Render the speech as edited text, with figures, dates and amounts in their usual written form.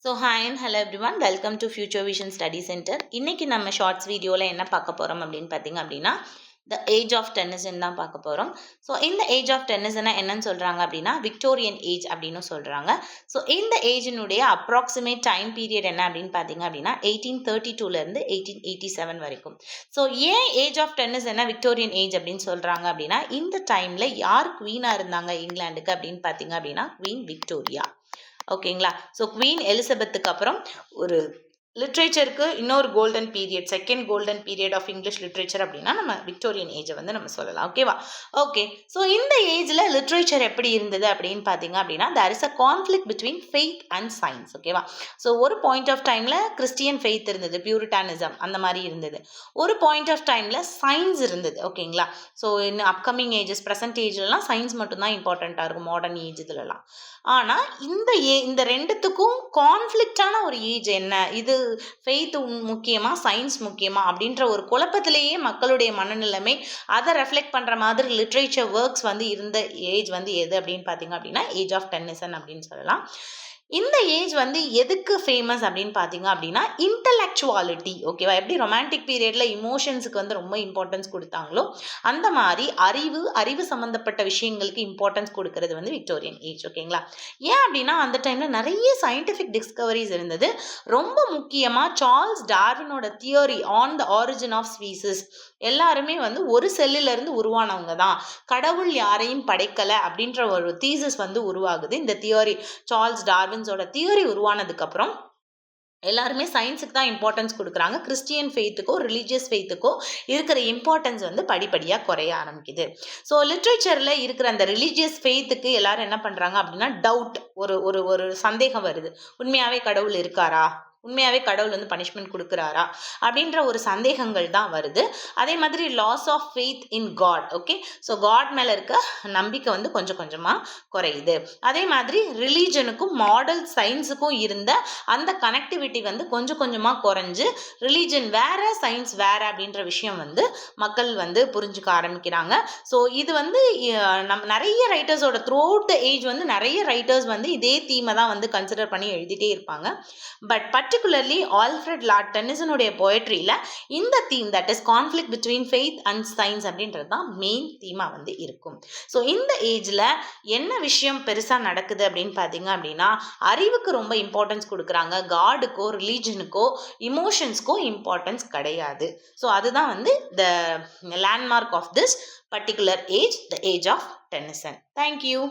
So hi and hello everyone, welcome to future vision study centre. இன்றைக்கி நம்ம shorts வீடியோவில் என்ன பார்க்க போகிறோம் அப்படின்னு பார்த்தீங்க அப்படின்னா, த ஏஜ் ஆஃப் டென்னிசன் தான் பார்க்க போகிறோம். ஸோ இந்த ஏஜ் ஆஃப் டென்னிசனை என்னன்னு சொல்கிறாங்க அப்படின்னா, விக்டோரியன் ஏஜ் அப்படின்னு சொல்கிறாங்க. ஸோ இந்த ஏஜினுடைய அப்ராக்சிமேட் டைம் பீரியட் என்ன அப்படின்னு பார்த்தீங்க அப்படின்னா 1832லேருந்து 1887 வரைக்கும். ஸோ ஏன் ஏஜ் ஆஃப் டென்னிசனை விக்டோரியன் ஏஜ் அப்படின்னு சொல்கிறாங்க அப்படின்னா, இந்த டைமில் யார் குவீனாக இருந்தாங்க இங்கிலாந்துக்கு அப்படின்னு பார்த்தீங்க அப்படின்னா, குவீன் விக்டோரியா. ஓகேங்களா. ஸோ குவீன் எலிசபெத்துக்கு அப்புறம் ஒரு லிட்ரேச்சருக்கு இன்னொரு golden period, second golden period of English literature அப்படின்னா நம்ம விக்டோரியன் ஏஜை வந்து நம்ம சொல்லலாம். ஓகேவா. ஓகே. ஸோ இந்த ஏஜில் லிட்ரேச்சர் எப்படி இருந்தது அப்படின்னு பார்த்தீங்க அப்படின்னா, there is a conflict between faith and science. ஓகேவா. ஸோ ஒரு பாயிண்ட் ஆஃப் டைமில் கிறிஸ்டியன் ஃபெய்த் இருந்தது, பியூரிட்டானிசம் அந்த மாதிரி இருந்தது. ஒரு பாயிண்ட் ஆஃப் டைமில் சயின்ஸ் இருந்தது. ஓகேங்களா. ஸோ இன்னும் அப்கமிங் ஏஜஸ், ப்ரெசன்ட் ஏஜ்லலாம் சயின்ஸ் மட்டும்தான் இம்பார்ட்டண்ட்டாக இருக்கும், மாடர்ன் ஏஜ் இதுலலாம். ஆனால் இந்த ரெண்டுத்துக்கும் கான்ஃப்ளிக்டான ஒரு ஏஜ் என்ன, இது ஃபெய்த் முக்கியமா சயின்ஸ் முக்கியமா அப்படின்ற ஒரு குழப்பத்திலேயே மக்களுடைய மனநிலைமை, அதை ரெஃப்ளெக்ட் பண்ணுற மாதிரி லிட்ரேச்சர் ஒர்க்ஸ் வந்து இருந்த ஏஜ் வந்து எது அப்படின்னு பார்த்தீங்க அப்படின்னா ஏஜ் ஆஃப் டென்னிசன் அப்படின்னு சொல்லலாம். இந்த ஏஜ் வந்து எதுக்கு ஃபேமஸ் அப்படின்னு பார்த்தீங்க அப்படின்னா இன்டலெக்சுவாலிட்டி. ஓகேவா. எப்படி ரொமான்டிக் பீரியடில் இமோஷன்ஸுக்கு வந்து ரொம்ப இம்பார்ட்டன்ஸ் கொடுத்தாங்களோ அந்த மாதிரி அறிவு சம்மந்தப்பட்ட விஷயங்களுக்கு இம்பார்ட்டன்ஸ் கொடுக்கறது வந்து விக்டோரியன் ஏஜ். ஓகேங்களா. ஏன் அப்படின்னா அந்த டைமில் நிறைய சயின்டிஃபிக் டிஸ்கவரிஸ் இருந்தது. ரொம்ப முக்கியமாக சார்ல்ஸ் டார்வினோட theory on the origin of species, எல்லாருமே வந்து ஒரு செல்லிலிருந்து உருவானவங்க தான், கடவுள் யாரையும் படைக்கலை அப்படின்ற ஒரு தீசிஸ் வந்து உருவாகுது. இந்த தியரி, சார்ல்ஸ் டார்வின்ஸோட தியரி உருவானதுக்கப்புறம் எல்லாருமே சயின்ஸுக்கு தான் இம்பார்ட்டன்ஸ் கொடுக்குறாங்க. கிறிஸ்டியன் ஃபெய்த்துக்கோ ரிலீஜியஸ் ஃபெய்த்துக்கோ இருக்கிற இம்பார்ட்டன்ஸ் வந்து படிப்படியாக குறைய ஆரம்பிக்குது. ஸோ லிட்ரேச்சரில் இருக்கிற அந்த ரிலீஜியஸ் ஃபெய்த்துக்கு எல்லாரும் என்ன பண்ணுறாங்க அப்படின்னா டவுட், ஒரு ஒரு ஒரு சந்தேகம் வருது. உண்மையாகவே கடவுள் இருக்காரா, உண்மையாகவே கடவுள் வந்து பனிஷ்மெண்ட் கொடுக்குறாரா அப்படின்ற ஒரு சந்தேகங்கள் தான் வருது. அதே மாதிரி loss of faith in God. Okay. So God மேலே இருக்க நம்பிக்கை வந்து கொஞ்சம் கொஞ்சமாக குறையுது. அதே மாதிரி ரிலீஜனுக்கும் மாடல் சயின்ஸுக்கும் இருந்த அந்த கனெக்டிவிட்டி வந்து கொஞ்சம் கொஞ்சமாக குறைஞ்சு ரிலீஜன் வேற சயின்ஸ் வேற அப்படின்ற விஷயம் வந்து மக்கள் வந்து புரிஞ்சுக்க ஆரம்பிக்கிறாங்க. ஸோ இது வந்து நம்ம நிறைய ரைட்டர்ஸோட த்ரூ அவுட் த ஏஜ் வந்து நிறைய ரைட்டர்ஸ் வந்து இதே தீமை தான் வந்து கன்சிடர் பண்ணி எழுதிட்டே இருப்பாங்க. பட் particularly ஆல்ஃப்ரெட் லார்ட் டென்னிசனுடைய போயட்ரியில் இந்த theme, that is conflict between faith and science அப்படின்றது தான் மெயின் தீமாக வந்து இருக்கும். ஸோ இந்த ஏஜில் என்ன விஷயம் பெருசாக நடக்குது அப்படின்னு பார்த்தீங்க அப்படின்னா அறிவுக்கு ரொம்ப இம்பார்ட்டன்ஸ் கொடுக்குறாங்க, காடுக்கோ ரிலீஜனுக்கோ இமோஷன்ஸ்க்கோ இம்பார்ட்டன்ஸ் கிடையாது. ஸோ அதுதான் வந்து the landmark of this particular age, the age of Tennyson. Thank you.